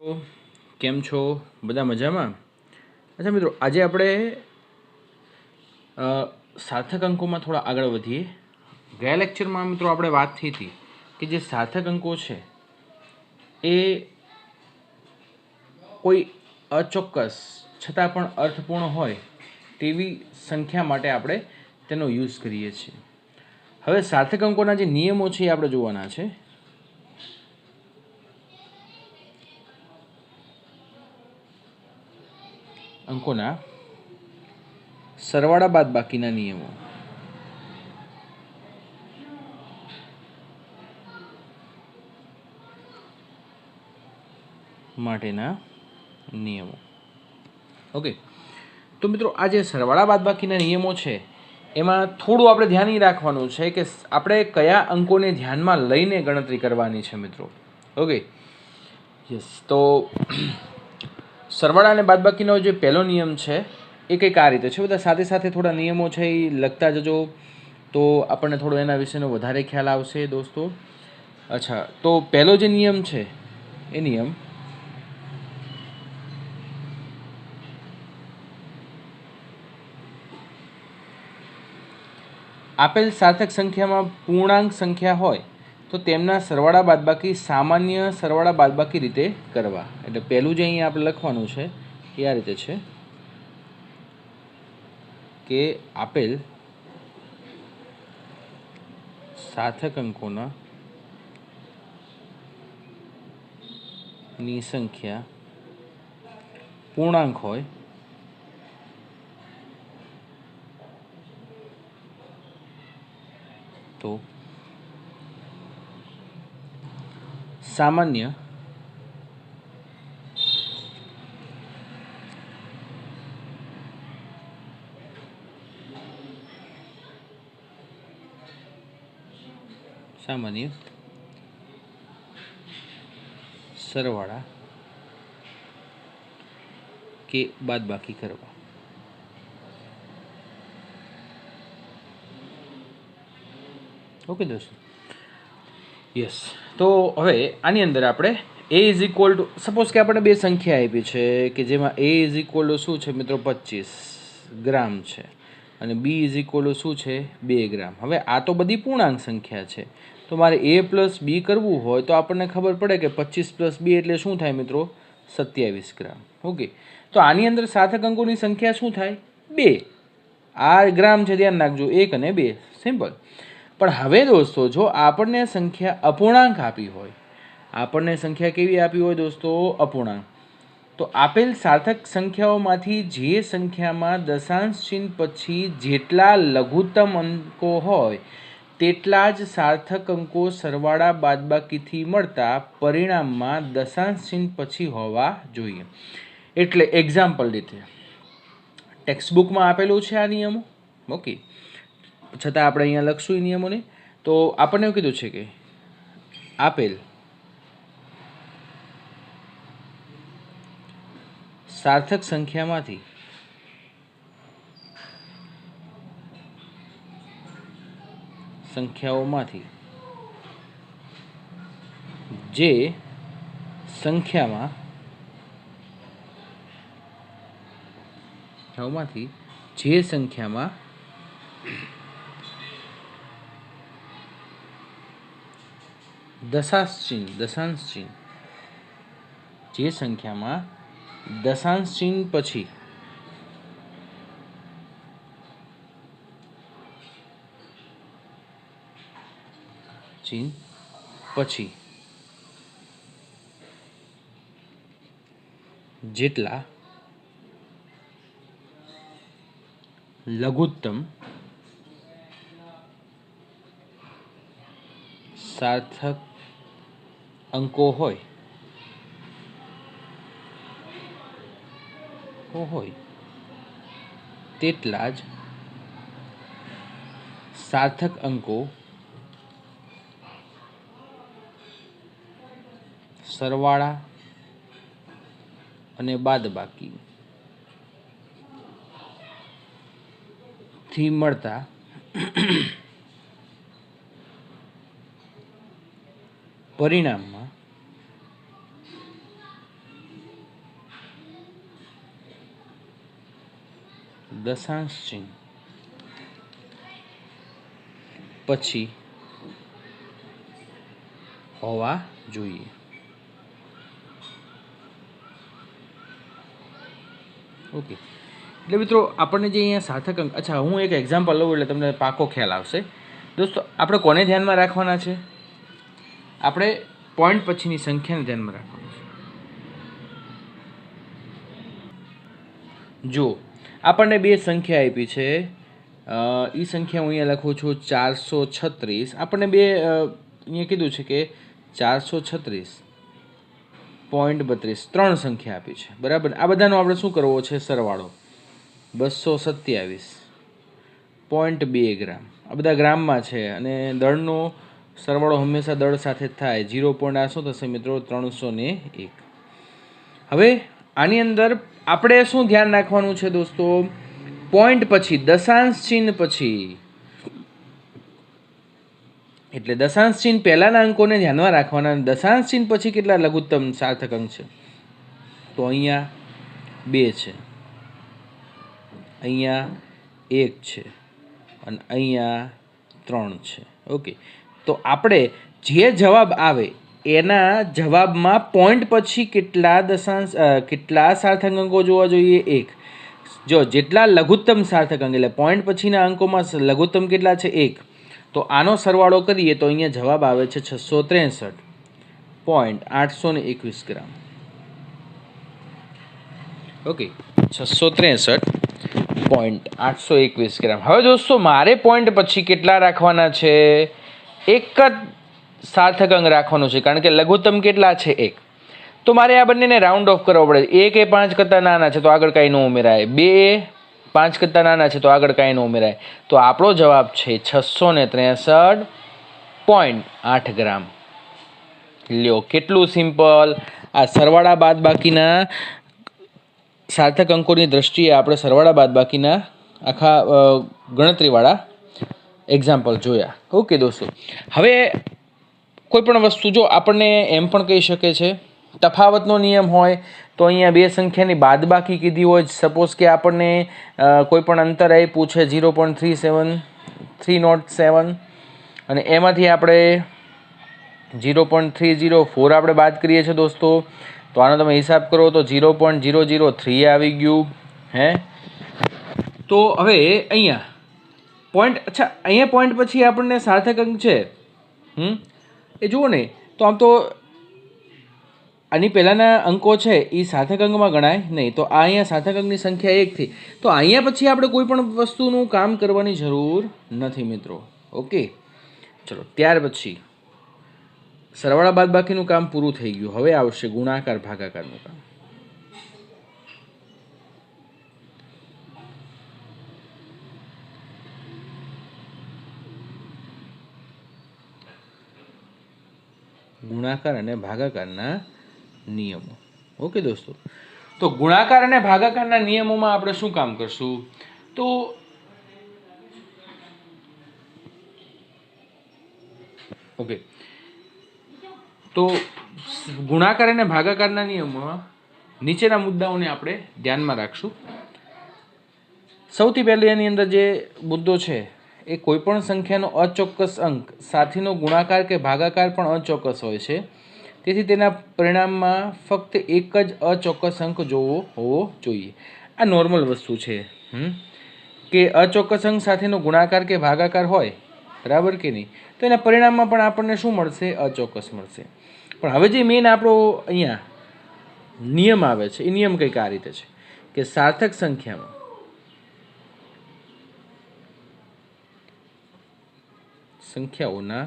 તો કેમ છો? બધા મજામાં? અચ્છા મિત્રો, આજે આપણે સાર્થક અંકોમાં થોડા આગળ વધીએ. ગયા લેક્ચરમાં મિત્રો આપણે વાત થઈ હતી કે જે સાર્થક અંકો છે એ કોઈ અચોક્કસ છતાં પણ અર્થપૂર્ણ હોય તેવી સંખ્યા માટે આપણે તેનો યુઝ કરીએ છીએ. હવે સાર્થક અંકોના જે નિયમો છે એ આપણે જોવાના છે. અંકોના સરવાળા બાદબાકીના નિયમો. માટેના નિયમો. ઓકે, તો મિત્રો આ જે સરવાળા બાદબાકીના નિયમો છે એમાં થોડું આપણે ધ્યાન એ રાખવાનું છે કે આપણે કયા અંકોને ધ્યાનમાં લઈને ગણતરી કરવાની છે મિત્રો. Okay, yes. તો સરવાળા અને બાદબાકીનો જે પહેલો નિયમ છે એ કંઈક આ રીતે છે. બધા સાથે સાથે થોડા નિયમો છે એ લખતા જજો તો આપણને થોડો એના વિશેનો વધારે ખ્યાલ આવશે દોસ્તો. અચ્છા, તો પહેલો જે નિયમ છે એ નિયમ આપેલ સાર્થક સંખ્યામાં પૂર્ણાંક સંખ્યા હોય તો તેમના સરવાળા બાદબાકી સામાન્ય સરવાળા બાદબાકી રીતે કરવા. એટલે પહેલું જે અહીંયા આપણે લખવાનું છે એ આ રીતે છે કે આપેલ સાર્થક અંકોના ની સંખ્યા પૂર્ણાંક હોય તો સામાન્ય સરવાળા કે બાદબાકી કરવા. ઓકે દોસ્તો, યસ. તો હવે આની અંદર આપણે એ ઇઝ ઇક્વલ ટુ, સપોઝ કે આપણે બે સંખ્યા આપી છે કે જેમાં એ ઇઝ ઇક્વલ ટુ શું છે મિત્રો 25 ગ્રામ છે અને બી ઇઝ ઇક્વલ ટુ શું છે 2 ગ્રામ. હવે આ તો બધી પૂર્ણાંક સંખ્યા છે તો મારે એ પ્લસ બી કરવું હોય તો આપણને ખબર પડે કે 25 પ્લસ બી એટલે શું થાય મિત્રો 27 ગ્રામ. ઓકે, તો આની અંદર સાર્થક અંકોની સંખ્યા શું થાય 2. આ ગ્રામ છે ધ્યાન રાખજો, 1 અને 2, સિમ્પલ. પણ હવે દોસ્તો જો આપણને સંખ્યા અપૂર્ણાંક આપી હોય, આપણને સંખ્યા કેવી આપી હોય દોસ્તો અપૂર્ણાંક, તો આપેલ સાર્થક સંખ્યાઓમાંથી જે સંખ્યામાં દશાંશ ચિહ્ન પછી જેટલા લઘુત્તમ અંકો હોય તેટલા જ સાર્થક અંકો સરવાળા બાદબાકીથી મળતા પરિણામમાં દશાંશ ચિહ્ન પછી હોવા જોઈએ. એટલે એક્ઝામ્પલ રીતે ટેક્સ્ટબુકમાં આપેલું છે આ નિયમો. ઓકે, છતાં આપણે અહીંયા લખશું એ નિયમોને. તો આપણને એવું કીધું છે કે આપેલ સાર્થક સંખ્યામાંથી જે સંખ્યામાં દશાંશ ચિહ્ન પછી જેટલા લઘુત્તમ સાર્થક અંકો હોય તેટલા જ સાર્થક અંકો સરવાળા અને બાદબાકી થી મળતા પરિણામમાં દશાંશ ચિહ્ન પછી હોવા જોઈએ. ઓકે, એટલે મિત્રો આપણને જે અહીંયા સાર્થક અંક, અચ્છા હું એક એક્ઝામ્પલ લઉં એટલે તમને પાકો ખ્યાલ આવશે. દોસ્તો આપણે કોને ધ્યાનમાં રાખવાના છે? આપણે પોઈન્ટ પછીની સંખ્યાને ધ્યાનમાં રાખવાનું છે. જો આપણને બે સંખ્યા આપી છે, એ સંખ્યા હું અહીંયા લખું છું 436. આપણને બે અહીંયા કીધું છે કે 436.32 ત્રણ સંખ્યા આપી છે, બરાબર. આ બધાનો આપણે શું કરવો છે? સરવાળો. 227.2 ગ્રામ, આ બધા ગ્રામમાં છે અને દળનો સરવાળો હંમેશા દળ સાથે થાય. 0. આ શું થશે મિત્રો? 301. હવે આની અંદર આપણે શું ધ્યાન રાખવાનું છે દોસ્તો? પોઈન્ટ પછી, દશાંશ ચિહ્ન પછી, એટલે દશાંશ ચિહ્ન પહેલાના અંકોને ધ્યાનમાં રાખવાના. દશાંશ ચિહ્ન પછી કેટલા લઘુત્તમ સાર્થક અંક છે? તો અહીંયા 2 છે, અહીંયા 1 છે અને અહીંયા 3 છે. ઓકે, તો આપણે જે જવાબ આવે એના જવાબમાં પોઈન્ટ પછી કેટલા સાર્થક અંકો જોવા જોઈએ? 1. જો જેટલા લઘુત્તમ સાર્થક અંક, એટલે પોઈન્ટ પછીના અંકોમાં લઘુત્તમ કેટલા છે? 1. તો આનો સરવાળો કરીએ તો અહીંયા જવાબ આવે છે 663.821 ગ્રામ. ઓકે, 663.821 ગ્રામ. હવે દોસ્તો મારે પોઈન્ટ પછી કેટલા રાખવાના છે? એક જ સાર્થક અંક રાખવાનો છે, કારણ કે લઘુત્તમ કેટલા છે? 1. તો મારે આ બંનેને રાઉન્ડ ઓફ કરવો પડે. 1 એ 5 કરતાં નાના છે તો આગળ કાંઈ ન ઉમેરાય. 2 એ 5 કરતાં નાના છે તો આગળ કાંઈ ન ઉમેરાય. તો આપણો જવાબ છે 663.8 ગ્રામ. લ્યો, કેટલું સિમ્પલ. આ સરવાળા બાદ બાકીના સાર્થક અંકોની દ્રષ્ટિએ આપણે સરવાળા બાદ બાકીના આખા ગણતરીવાળા એક્ઝામ્પલ જોયા. ઓકે દોસ્તો, હવે કોઈ પણ વસ્તુ જો આપણને એમ પણ કહી શકે છે, તફાવતનો નિયમ હોય તો અહીંયા બે સંખ્યાની બાદબાકી કીધી હોય, સપોઝ કે આપણને કોઈ પણ અંતર આપ્યું છે 0.307 અને એમાંથી આપણે 0.304 આપણે બાદ કરીએ છીએ દોસ્તો, તો આનો તમે હિસાબ કરો તો 0.003 આવી ગયું. હે, તો હવે અહીંયા પોઈન્ટ, અચ્છા અહીંયા પોઈન્ટ પછી આપણને સાર્થક અંક છે એ જુઓ ને, તો આમ તો આની પહેલાંના અંકો છે એ સાર્થક અંકમાં ગણાય નહીં. તો આ અહીંયા સાર્થક અંકની સંખ્યા 1 થી, તો અહીંયા પછી આપણે કોઈ પણ વસ્તુનું કામ કરવાની જરૂર નથી મિત્રો. ઓકે, ચલો ત્યાર પછી સરવાળા બાદબાકીનું કામ પૂરું થઈ ગયું. હવે આવશે ગુણાકાર ભાગાકારનું કામ. ગુણાકાર અને ભાગાકારના નિયમો. ઓકે દોસ્તો, તો ગુણાકાર અને ભાગાકારના નિયમોમાં આપણે શું કામ કરશું? તો ઓકે, તો ગુણાકાર અને ભાગાકારના નિયમોમાં નીચેના મુદ્દાઓને આપણે ધ્યાનમાં રાખશું. સૌથી પહેલી એની અંદર જે મુદ્દો છે એ કોઈપણ સંખ્યાનો અચોક્કસ અંક સાથેનો ગુણાકાર કે ભાગાકાર પણ અચોક્કસ હોય છે, તેથી તેના પરિણામમાં ફક્ત એક જ અચોક્કસ અંક હોવો જોઈએ. આ નોર્મલ વસ્તુ છે કે અચોક્કસ અંક સાથેનો ગુણાકાર કે ભાગાકાર હોય, બરાબર કે નહીં, તો એના પરિણામમાં પણ આપણને શું મળશે? અચોક્કસ મળશે. પણ હવે જે મેઇન આપણો અહીંયા નિયમ આવે છે એ નિયમ કંઈક આ રીતે છે કે સાર્થક સંખ્યામાં સંખ્યાઓના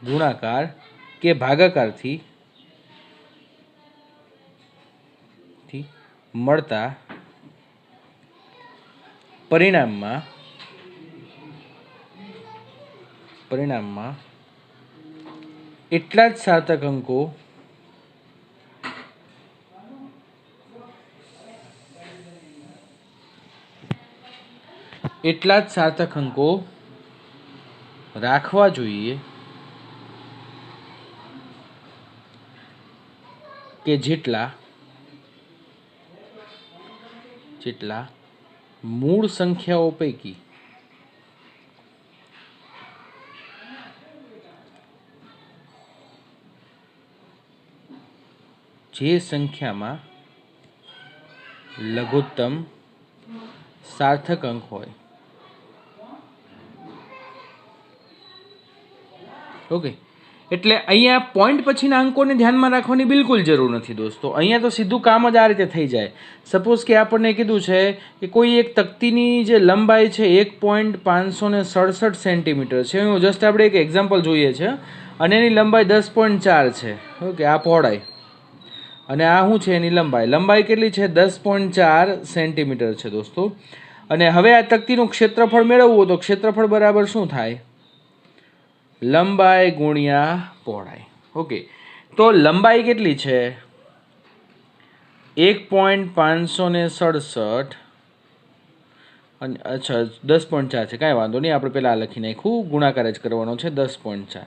ગુણાકાર કે ભાગાકારથી મળતા પરિણામમાં એટલા જ સાર્થક અંકો રાખવા જોઈએ કે જેટલા જેટલા મૂળ સંખ્યાઓ પૈકી જે સંખ્યામાં લઘુત્તમ સાર્થક અંક હોય. ઓકે, એટલે અહીંયા પોઈન્ટ પછીના અંકોને ધ્યાનમાં રાખવાની બિલકુલ જરૂર નથી દોસ્તો. અહીંયા તો સીધું કામ જ આ રીતે થઈ જાય. સપોઝ કે આપણને કીધું છે કે કોઈ એક તકતીની જે લંબાઈ છે 1.567 સેન્ટીમીટર છે. હું જસ્ટ આપણે એક એક્ઝામ્પલ જોઈએ છે અને એની લંબાઈ 10.4 છે. ઓકે, આ પહોળાઈ અને આ શું છે એની લંબાઈ કેટલી છે? 10.4 સેન્ટીમીટર છે દોસ્તો. અને હવે આ તકતીનું ક્ષેત્રફળ મેળવવું તો ક્ષેત્રફળ બરાબર શું થાય? લંબાઈ ગુણ્યા પહોળાઈ. ઓકે, તો લંબાઈ કેટલી છે? 1.567 અને અચ્છા 10.4 છે. કાંઈ વાંધો નહીં, આપણે પહેલાં લખી નાખ્યું, ગુણાકાર જ કરવાનો છે 10.4.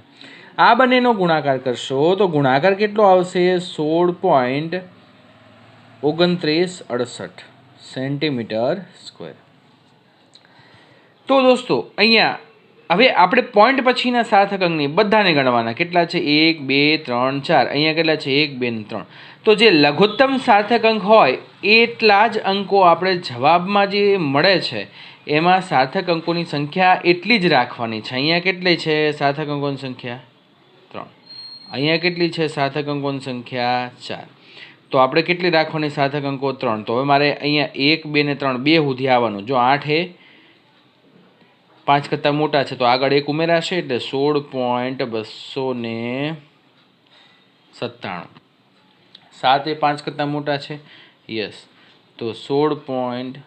આ બંનેનો ગુણાકાર કરશો તો ગુણાકાર કેટલો આવશે? 16.2968 સેન્ટીમીટર સ્ક્વેર. તો દોસ્તો અહીંયા હવે આપણે પોઈન્ટ પછીના સાર્થક અંકની બધાને ગણવાના. કેટલા છે? 1 2 3 4. અહીંયા કેટલા છે? 1 2 3. તો જે લઘુત્તમ સાર્થક અંક હોય એટલા જ અંકો આપણે જવાબમાં જે મળે છે એમાં સાર્થક અંકોની સંખ્યા એટલી જ રાખવાની છે. અહીંયા કેટલી છે સાર્થક અંકોની સંખ્યા? 3. અહીંયા કેટલી છે સાર્થક અંકોની સંખ્યા? 4. તો આપણે કેટલી રાખવાની સાર્થક અંકો? 3. તો હવે મારે અહીંયા 1 2 ને 3 બે સુધી આવવાનું. જો 8 એ 5 કરતાં મોટા છે તો આગળ 1 ઉમેરાશે એટલે 16.297. 7 એ 5 કરતાં મોટા છે, યસ, તો 16.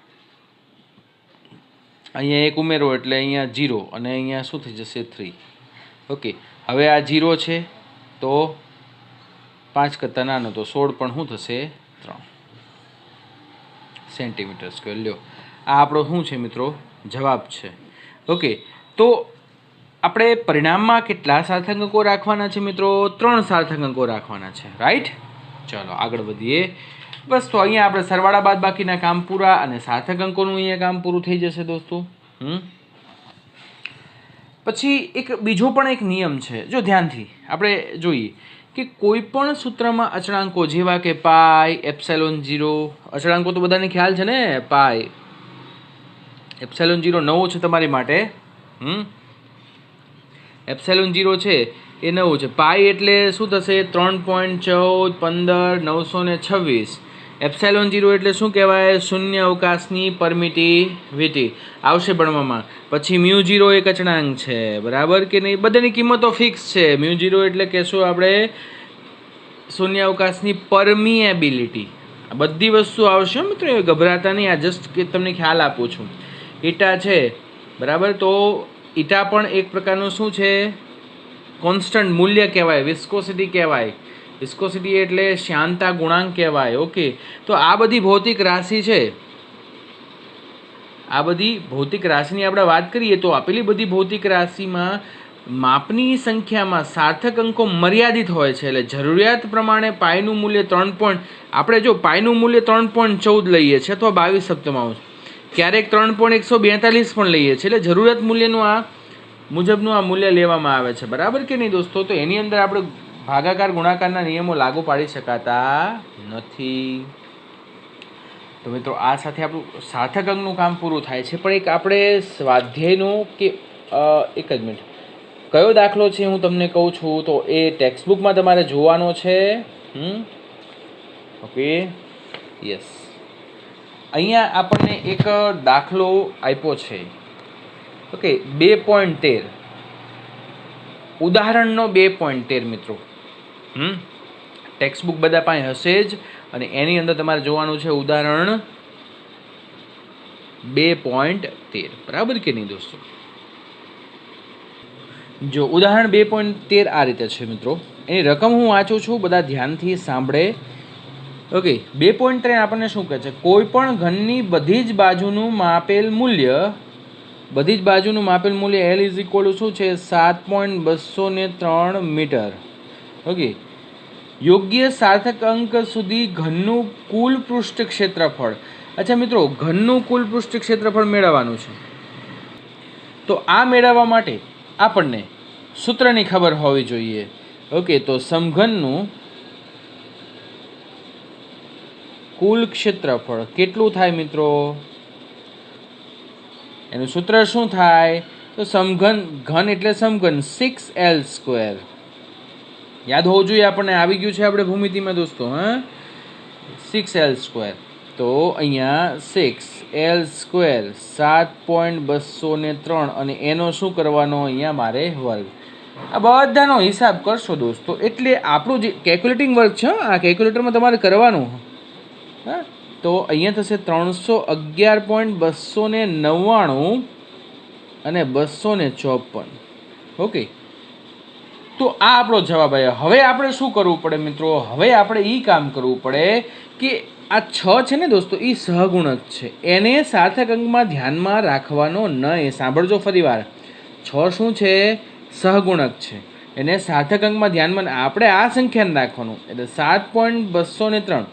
અહીંયા 1 ઉમેરો એટલે અહીંયા 0 અને અહીંયા શું થઈ જશે? 3. ઓકે, હવે આ 0 છે તો 5 કરતાં નાનો તો 16 પણ શું થશે? 3 સેન્ટીમીટર સ્ક્વેર. લ્યો, આ આપણો શું છે મિત્રો? જવાબ છે. ઓકે, તો આપણે પરિણામમાં કેટલા સાર્થક અંકો રાખવાના છે મિત્રો? 3 સાર્થક અંકો રાખવાના છે, રાઈટ? ચાલો આગળ વધીએ. બસ, તો અહીંયા આપણે સરવાળા બાદ બાકીના કામ પૂરા અને સાર્થક અંકોનું અહીંયા કામ પૂરું થઈ જશે દોસ્તો. પછી એક બીજો પણ એક નિયમ છે, જો ધ્યાનથી આપણે જોઈએ કે કોઈ પણ સૂત્રમાં અચળાંકો જેવા કે પાઈ, એપ્સિલોન 0, અચળાંકો તો બધાને ખ્યાલ છે ને? પાઈ, એપ્સિલોન 0 નવો છે તમારી માટે. એપ્સિલોન 0 છે એ નવું છે. પાઈ એટલે શું થશે? 3.14 15 926. એપ્સિલોન 0 એટલે શું કહેવાય? શૂન્ય અવકાશની પરમિટિવિટી આવશે ભણવામાં. પછી મ્યુ 0 એક અચળાંક છે, બરાબર કે નહીં? બધાની કિંમતો ફિક્સ છે. મ્યુ 0 એટલે કહેશું આપણે શૂન્ય અવકાશની પરમિએબિલિટી. આ બધી વસ્તુ આવશે મિત્રો, એ ગભરાતા નહીં. આ જસ્ટ કે તમને ખ્યાલ આપું છું. ઈટા છે, બરાબર, તો ઈટા પણ એક પ્રકારનું શું છે? કોન્સ્ટન્ટ મૂલ્ય કહેવાય, વિસ્કોસિટી કહેવાય. વિસ્કોસિટી એટલે શ્યાનતા ગુણાંક કહેવાય. ઓકે, તો આ બધી ભૌતિક રાશિ છે. આ બધી ભૌતિક રાશિની આપણે વાત કરીએ તો આપેલી બધી ભૌતિક રાશિમાં માપની સંખ્યામાં સાર્થક અંકો મર્યાદિત હોય છે. એટલે જરૂરિયાત પ્રમાણે પાઈનું મૂલ્ય 3. આપણે જો પાઈનું મૂલ્ય 3.14 લઈએ છીએ અથવા 22 સપ્તમાંશ, ક્યારેક 3.142 પણ લઈએ છીએ. એટલે જરૂરિયાત મૂલ્યનું આ મુજબનું આ મૂલ્ય લેવામાં આવે છે, બરાબર કે નહીં દોસ્તો? તો એની અંદર આપણે ભાગાકાર ગુણાકારના નિયમો લાગુ પાડી શકાતા નથી. તો મિત્રો આ સાથે આપણું સાર્થક અંકનું કામ પૂરું થાય છે. પણ એક આપણે સ્વાધ્યાયનું કે એક જ મિનિટ, કયો દાખલો છે હું તમને કહું છું, તો એ ટેક્સ્ટબુકમાં તમારે જોવાનો છે. ઓકે, યસ, અહીંયા આપણને એક દાખલો આપ્યો છે. ઓકે, 2.13, ઉદાહરણનો 2.13 મિત્રો. ટેક્સ્ટબુક બધા પાસે હશે જ અને એની અંદર તમારે જોવાનું છે ઉદાહરણ 2.13, બરાબર કે નહીં દોસ્તો? જો ઉદાહરણ 2.13 આ રીતે છે મિત્રો. એની રકમ હું વાંચું છું, બધા ધ્યાનથી સાંભળે. ઓકે, 2.13 આપણને શું કહે છે? કોઈ પણ ઘનની બધી જ બાજુનું માપેલ મૂલ્ય L ઇઝ ઇક્વલ ટુ શું છે? 7.203 મીટર. ઓકે, યોગ્ય સાર્થક અંક સુધી ઘનનું કુલ પૃષ્ઠ ક્ષેત્રફળ. अच्छा મિત્રો, ઘનનું કુલ પૃષ્ઠ ક્ષેત્રફળ મેળવવાનું છે, તો આ મેળવવા માટે આપણને સૂત્રની ખબર હોવી જોઈએ. ઓકે, તો સમઘનનું કુલ ક્ષેત્રફળ કેટલું થાય મિત્રો? એનું સૂત્ર શું થાય? તો સમઘન, ઘન એટલે સમઘન 6l². યાદ હોવું જોઈએ આપણને, આવી ગયું છે આપણે ભૂમિતિમાં દોસ્તો. હા, 6l². તો અહીંયા 6l², 7.203, અને એનો શું કરવાનો અહીંયા મારે વર્ગ. આ બધાનો હિસાબ કરશો દોસ્તો, એટલે આપણું જે કેલ્ક્યુલેટિંગ વર્ક છે, આ કેલ્ક્યુલેટરમાં તમારે કરવાનું. હા, તો અહીંયા થશે 311.299 અને 254. ઓકે, તો આ આપણો જવાબ આવ્યો. હવે આપણે શું કરવું પડે મિત્રો? હવે આપણે એ કામ કરવું પડે કે આ 6 છે ને દોસ્તો, એ સહગુણક છે, એને સાર્થક અંકમાં ધ્યાનમાં રાખવાનો નહીં. સાંભળજો ફરી વાર, 6 શું છે? સહગુણક છે, એને સાર્થક અંકમાં ધ્યાનમાં આપણે આ સંખ્યાને રાખવાનું, એટલે 7.203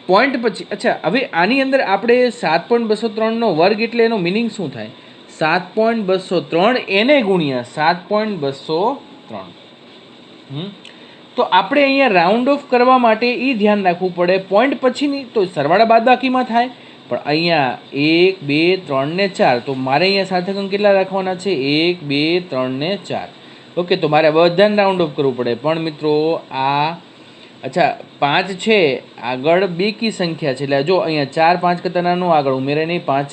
પોઈન્ટ પછી. અચ્છા, હવે આની અંદર આપણે 7.203 વર્ગ એટલે એનો મિનિંગ શું થાય? 7.203 એને ગુણ્યા 7.203. તો આપણે અહીંયા રાઉન્ડ ઓફ કરવા માટે એ ધ્યાન રાખવું પડે, પોઈન્ટ પછીની તો સરવાળા બાદબાકીમાં થાય, પણ અહીંયા 1, 2, 3 ને 4, તો મારે અહીંયા સાર્થક અંક કેટલા રાખવાના છે? 1, 2, 3 ને 4. ઓકે, તો મારે બધાને રાઉન્ડ ઓફ કરવું પડે, પણ મિત્રો આ અચ્છા 5 છે, આગળ બેકી સંખ્યા છે, એટલે જો અહીંયા 4 5 કરતાં નાનો આગળ ઉમેરાય નહીં, 5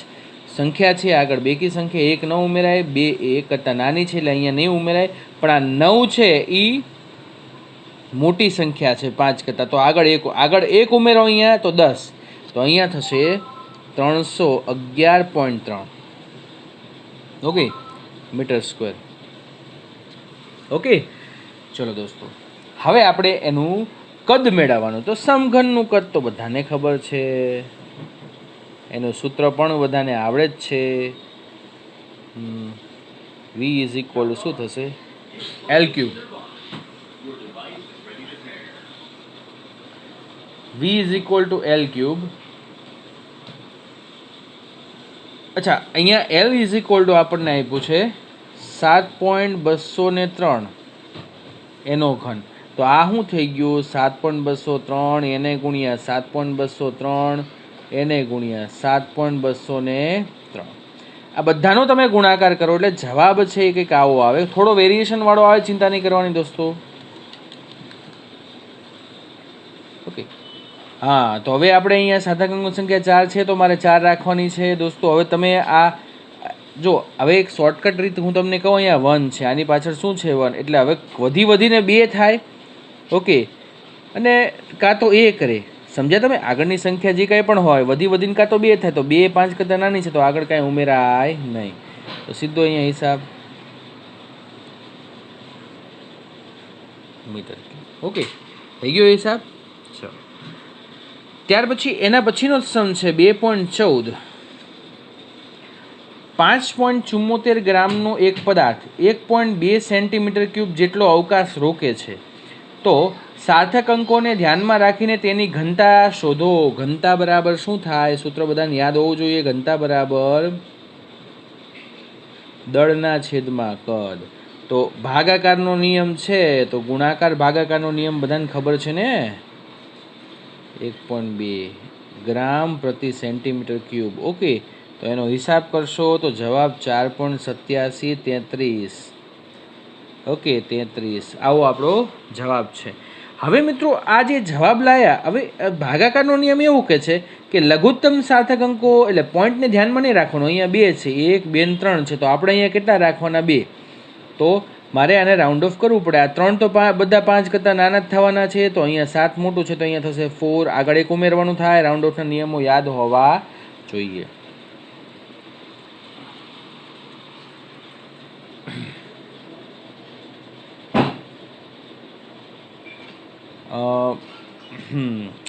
સંખ્યા છે આગળ બેકી સંખ્યા, 1 ન ઉમેરાય, 2 1 કરતાં નાની છે એટલે અહીંયા નહીં ઉમેરાય, પણ આ 9 છે એ મોટી સંખ્યા છે 5 કરતાં, તો આગળ એક ઉમેરો અહીંયા, તો 10, તો અહીંયા થશે 311.3. Okay, metre square. ઓકે, ચલો દોસ્તો, હવે આપણે એનું કદ મેળવવાનું. તો સમઘનનું કદ તો બધાને ખબર છે, એનું સૂત્ર પણ બધાને આવડે જ છે. v ઇઝ ઇક્વલ શું થશે? l3. v is equal to l3. અચ્છા, અહીંયા l ઇઝ ઇક્વલ ટુ આપણને આપ્યું છે 7.203 એનો ઘન. તો આ શું થઈ ગયું? 7.203 એને ગુણ્યા 7.203 એને ગુણ્યા 7.203. આ બધાનો તમે ગુણાકાર કરો એટલે જવાબ છે એ કંઈક આવો આવે, થોડો વેરિએશન વાળો આવે, ચિંતા નહીં કરવાની દોસ્તો. ઓકે, હા, તો હવે આપણે અહીંયા સાર્થક અંકની સંખ્યા 4 છે, તો મારે 4 રાખવાની છે દોસ્તો. હવે તમે આ જો, હવે એક શોર્ટકટ રીત હું તમને કહું, અહીંયા 1 છે, આની પાછળ શું છે 1, એટલે હવે વધીને 2 થાય. ઓકે, અને કાં તો એ કરે, સમજ્યા તમે? આગળની સંખ્યા જે કાંઈ પણ હોય વધીને કાં તો 2 થાય, તો 2 5 કરતાં નાની છે, તો આગળ કાંઈ ઉમેરાય નહીં, તો સીધો અહીંયા હિસાબ મીટર. ઓકે, થઈ ગયો હિસાબ. ચલો, ત્યાર પછી એના પછીનો સમ છે 2.14. 5.74 ગ્રામનો એક પદાર્થ 1.2 સેન્ટીમીટર ક્યુબ જેટલો અવકાશ રોકે છે, તો સાર્થક અંકોને ધ્યાનમાં રાખીને તેની ઘનતા શોધો. ઘનતા બરાબર શું થાય? સૂત્ર બધાને યાદ હોવું જોઈએ. ઘનતા બરાબર દળના છેદમાં કદ. તો ભાગાકારનો નિયમ છે, તો ગુણાકાર ભાગાકારનો નિયમ બધાને ખબર છે ને? 1.2 ગ્રામ પ્રતિ સેન્ટીમીટર ક્યુબ. ઓકે, તો એનો હિસાબ કરશો તો જવાબ 4.8733. ઓકે, 33. આવો આપણો જવાબ છે. હવે મિત્રો, આ જે જવાબ લાયા, હવે ભાગાકારનો નિયમ એવું કહે છે કે લઘુત્તમ સાર્થક અંકો એટલે પોઈન્ટને ધ્યાનમાં નહીં રાખવાનો. અહીંયા 2 છે, 1 2 ને 3 છે, તો આપણે અહીંયા કેટલા રાખવાના? 2. તો મારે આને રાઉન્ડ ઓફ કરવું પડે. આ 3 તો બધા 5 કરતાં નાના જ થવાના છે, તો અહીંયા 7 મોટું છે, તો અહીંયા થશે 4. આગળ 1 ઉમેરવાનું થાય. રાઉન્ડ ઓફના નિયમો યાદ હોવા જોઈએ.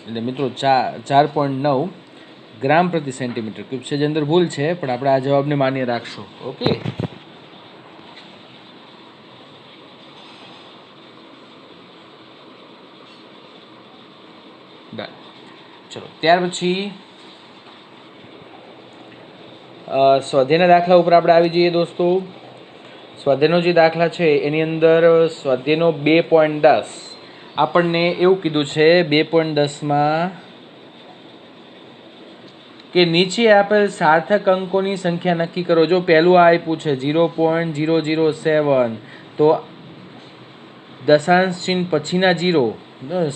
એટલે મિત્રો 4.9 ગ્રામ પ્રતિ સેન્ટીમીટર ક્યુબ છે, જે અંદર ભૂલ છે, પણ આપણે આ જવાબને માન્ય રાખશું. ઓકે, ચલો ત્યાર પછી સ્વાધ્યાયના દાખલા ઉપર આપણે આવી જઈએ દોસ્તો. સ્વાધ્યાયનો જે દાખલા છે એની અંદર સ્વાધ્યાયનો 2.10 આપણને એવું કીધું છે 2.10માં કે નીચે આપેલ સાર્થક અંકોની સંખ્યા નક્કી કરો. જો પહેલું આ આપ્યું છે 0.007, તો દશાંશ ચિહ્ન પછીના 0,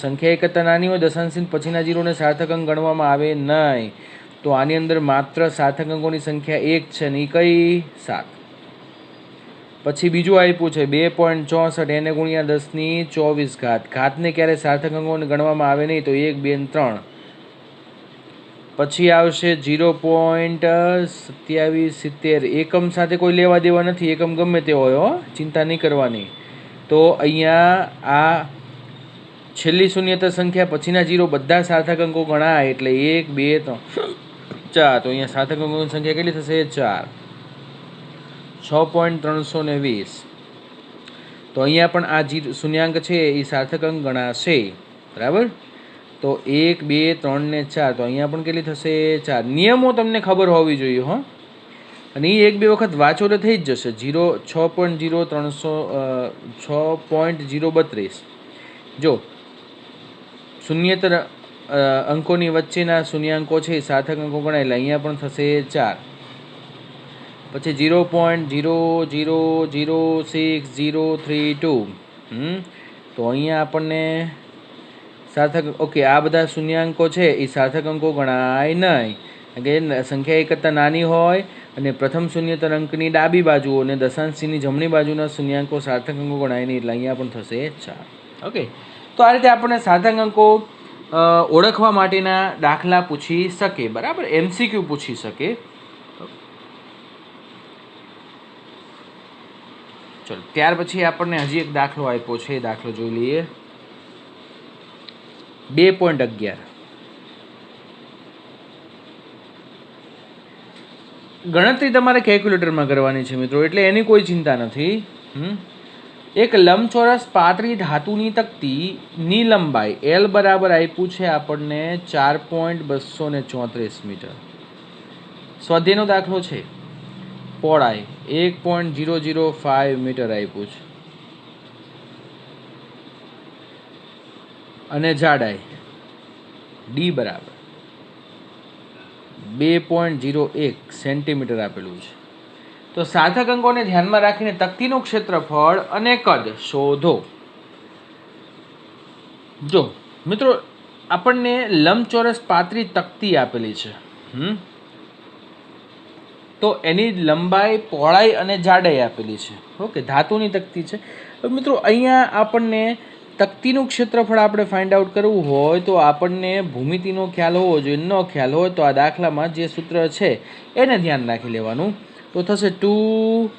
સંખ્યા એક કરતાં નાની હોય દશાંશ ચિહ્ન પછીના 0ને સાર્થક અંક ગણવામાં આવે નહીં. તો આની અંદર માત્ર સાર્થક અંકોની સંખ્યા 1 છે ને એ કઈ 7. પછી બીજું આપ્યું છે 2.64 એને ગુણ્યા 1024 ઘાતને ક્યારે સાર્થક અંકોને ગણવામાં આવે નહીં, તો 1, 2 અને 3. પછી આવશે 0.2770, એકમ સાથે કોઈ લેવા દેવા નથી, એકમ ગમે તે હોય હો, ચિંતા નહીં કરવાની. તો અહીંયા આ છેલ્લી શૂન્યતા સંખ્યા પછીના 0 બધા સાર્થક અંકો ગણાય એટલે 1, 2, 3, 4. તો અહીંયા સાર્થક અંકોની સંખ્યા કેટલી થશે? 4. 6.320. તો અહીંયા પણ આ શૂન્યાંક છે એ સાર્થક અંક ગણાશે, બરાબર. તો 1, 2, 3 ને 4, તો અહીંયા પણ કેટલી થશે? 4. નિયમો તમને ખબર હોવી જોઈએ હો, અને એ 1-2 વખત વાંચો તો થઈ જ જશે. 6.032. જો શૂન્યેતર અંકોની વચ્ચેના શૂન્યાંકો છે એ સાર્થક અંકો ગણાય એટલે અહીંયા પણ થશે 4. પછી 0.006032. તો અહીંયા આપણને સાર્થક, ઓકે, આ બધા શૂન્યાંકો છે એ સાર્થક અંકો ગણાય નહીં, કારણ કે સંખ્યા એક કરતાં નાની હોય અને પ્રથમ શૂન્યતર અંકની ડાબી બાજુ અને દશાંશ ચિહ્નની જમણી બાજુના શૂન્યાંકો સાર્થક અંકો ગણાય નહીં એટલે અહીંયા પણ થશે 4. ઓકે, તો આ રીતે આપણને સાર્થક અંકો ઓળખવા માટેના દાખલા પૂછી શકે, બરાબર, MCQ પૂછી શકે. ચલો, ત્યાર પછી આપણને હજી એક દાખલો આપ્યો છે, એ દાખલો જોઈ લઈએ. 2.11. ગણતરી તમારે કેલ્ક્યુલેટરમાં કરવાની છે મિત્રો, એટલે એની કોઈ ચિંતા નથી. એક લંબચોરસ પાતળી ધાતુની તકતીની લંબાઈ L બરાબર આપ્યું છે આપણને 4.234 મીટર. સ્વાધ્યાયનો દાખલો છે. પહોળાઈ 1.005 મીટર આપ્યું છે અને જાડાઈ D બરાબર 2.01 સેન્ટીમીટર આપેલું છે. તો સાર્થક અંકોને ધ્યાનમાં રાખીને તકતીનું ક્ષેત્રફળ અને કદ શોધો. જો મિત્રો, આપણને લંબચોરસ પાતળી તકતી આપેલી છે, તો એની લંબાઈ, પહોળાઈ અને જાડાઈ આપેલી છે. ઓકે, ધાતુની તકતી છે. મિત્રો અહીંયા આપણને તકતીનું ક્ષેત્રફળ આપણે ફાઇન્ડ આઉટ કરવું હોય તો આપણને ભૂમિતિનો ખ્યાલ હોવો જોઈએ. ન ખ્યાલ હોય તો આ દાખલામાં જે સૂત્ર છે એને ધ્યાન રાખી લેવાનું. તો થશે 2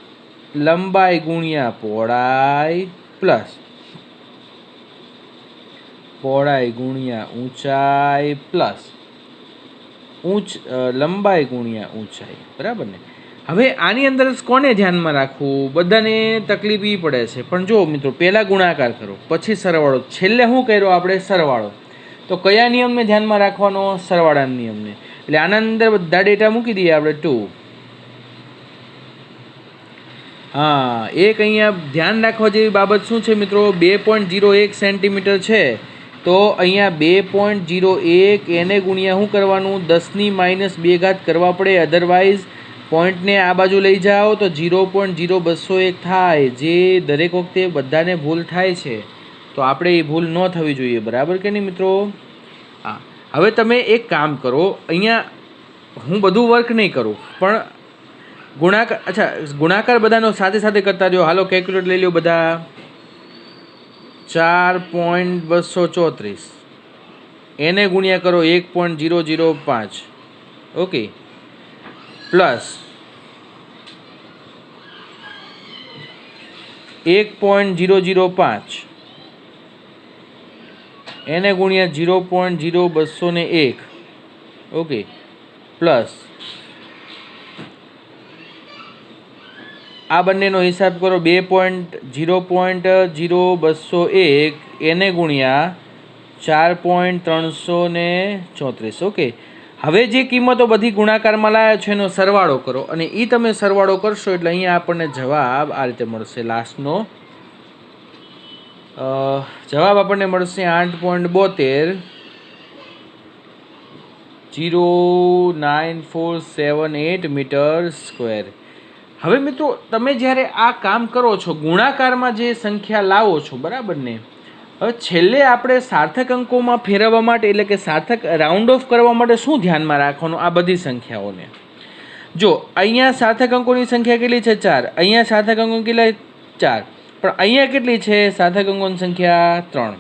લંબાઈ ગુણ્યા પહોળાઈ પ્લસ પહોળાઈ ગુણ્યા ઊંચાઈ પ્લસ લંબાઈ ગુણ્યા ઊંચાઈ, બરાબર ને. હવે આની અંદર કોને ધ્યાનમાં રાખવું? બધાને તકલીફ એ પડે છે, પણ જો મિત્રો, પહેલાં ગુણાકાર કરો પછી સરવાળો, છેલ્લે શું કર્યો આપણે? સરવાળો. તો કયા નિયમને ધ્યાનમાં રાખવાનો? સરવાળાના નિયમને. એટલે આના અંદર બધા ડેટા મૂકી દઈએ આપણે. 2. હા, એક અહીંયા ધ્યાન રાખવા જેવી બાબત શું છે મિત્રો? 2.01 સેન્ટીમીટર છે, તો અહીંયા 2.01 એને ગુણ્યા શું કરવાનું? 10⁻2 કરવા પડે, અધરવાઇઝ પોઈન્ટને આ બાજુ લઈ જાઓ તો 0.0201 થાય, જે દરેક વખતે બધાને ભૂલ થાય છે. તો આપણે એ ભૂલ ન થવી જોઈએ, બરાબર કે નહીં મિત્રો? હા, હવે તમે એક કામ કરો, અહીંયા હું બધું વર્ક નહીં કરું, પણ ગુણાકાર, અચ્છા, ગુણાકાર બધાનો સાથે સાથે કરતા રહ્યો. હાલો, કેલ્ક્યુલેટર લઈ લો બધા. 4.234 એને ગુણ્યા કરો 1.005, ઓકે, પ્લસ 1.005 એને ગુણ્યા 0.0201, ઓકે, પ્લસ આ બંનેનો હિસાબ કરો 2.0.0201 એને ગુણ્યા 4.334, ઓકે. હવે જે કિંમતો બધી ગુણાકારમાં લાવ્યા છે એનો સરવાળો કરો અને એ તમે સરવાળો કરશો એટલે અહીંયા આપણને જવાબ આ રીતે મળશે. લાસ્ટનો જવાબ આપણને મળશે 8.72 મીટર સ્ક્વેર. હવે મિત્રો તમે જ્યારે આ કામ કરો છો ગુણાકારમાં જે સંખ્યા લાવો છો બરાબર ને, હવે છેલ્લે આપણે સાર્થક અંકોમાં ફેરવવા માટે એટલે કે સાર્થક રાઉન્ડ ઓફ કરવા માટે શું ધ્યાનમાં રાખવાનું? આ બધી સંખ્યાઓને જો અહીંયા સાર્થક અંકોની સંખ્યા કેટલી છે 4, અહીંયા સાર્થક અંકો કેટલા 4, પણ અહીંયા કેટલી છે સાર્થક અંકોની સંખ્યા 3.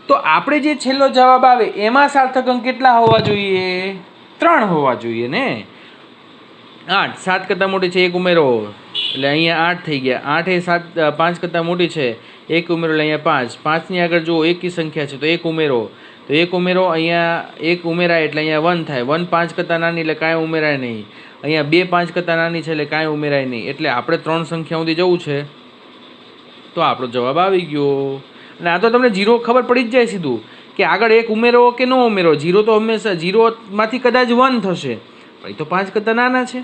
તો આપણે જે છેલ્લો જવાબ આવે એમાં સાર્થક અંક કેટલા હોવા જોઈએ? 3 હોવા જોઈએ ને. 8 7 કરતાં મોટી છે 1 ઉમેરો એટલે અહીંયા 8 થઈ ગયા. 8 એ 5 કરતાં મોટી છે 1 ઉમેરો એટલે અહીંયા 5. 5ની આગળ જો એકી સંખ્યા છે તો 1 ઉમેરો, તો 1 ઉમેરો અહીંયા 1 ઉમેરાય એટલે અહીંયા 1 થાય. 1 5 કરતાં નાની એટલે કાંઈ ઉમેરાય નહીં. અહીંયા 2 5 કરતાં નાની છે એટલે કાંઈ ઉમેરાય નહીં. એટલે આપણે 3 સંખ્યા સુધી જવું છે તો આપણો જવાબ આવી ગયો. અને આ તો તમને 0 ખબર પડી જ જાય સીધું કે આગળ 1 ઉમેરો કે ન ઉમેરો. 0 તો હંમેશા 0માંથી કદાચ 1 થશે પણ એ તો 5 કરતાં નાના છે.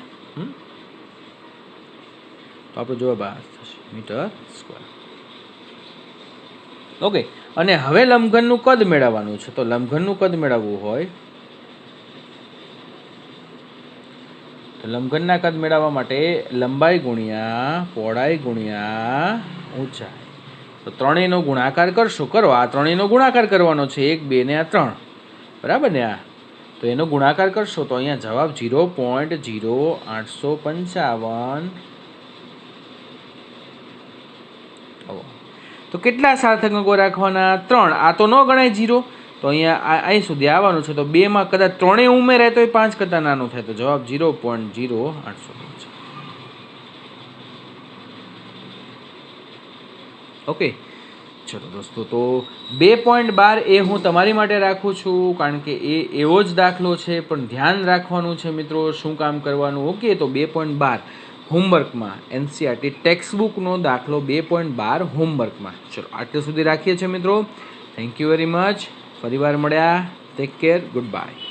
તો આપણો જવાબ આ થશે મીટર સ્ક્વેર. ઓકે. અને હવે લંબઘનનું કદ મેળવવાનું છે. તો લંબઘનનું કદ મેળવવું હોય તો લંબઘનના કદ મેળવવા માટે લંબાઈ ગુણ્યા પહોળાઈ ગુણ્યા ઊંચાઈ. તો ત્રણેયનો ગુણાકાર કરશો. કરો આ ત્રણેયનો ગુણાકાર કરવાનો છે 1 2 ને આ 3 બરાબર ને. આ તો એનો ગુણાકાર કરશો તો અહીંયા જવાબ 0.0855. તો કેટલા સાર્થક અંકો રાખવાના? 3. આ તો ન ગણાય 0 તો અહીંયા અહીં સુધી આવવાનું છે. તો 2માં કદાચ 3 ઉમેરાય તો એ 5 કરતાં નાનું થાય. તો જવાબ 0.0855. ઓકે ચલો દોસ્તો, તો 2.12 એ હું તમારી માટે રાખું છું કારણ કે એ એવો જ દાખલો છે પણ ધ્યાન રાખવાનું છે મિત્રો શું કામ કરવાનું. ઓકે. તો 2.12 હોમવર્કમાં એનસીઆરટી ટેક્સ્ટબુકનો દાખલો 2.12 હોમવર્કમાં. ચલો આટલે સુધી રાખીએ છીએ મિત્રો. Thank you very much. ફરીવાર મળ્યા. Take care. Good bye.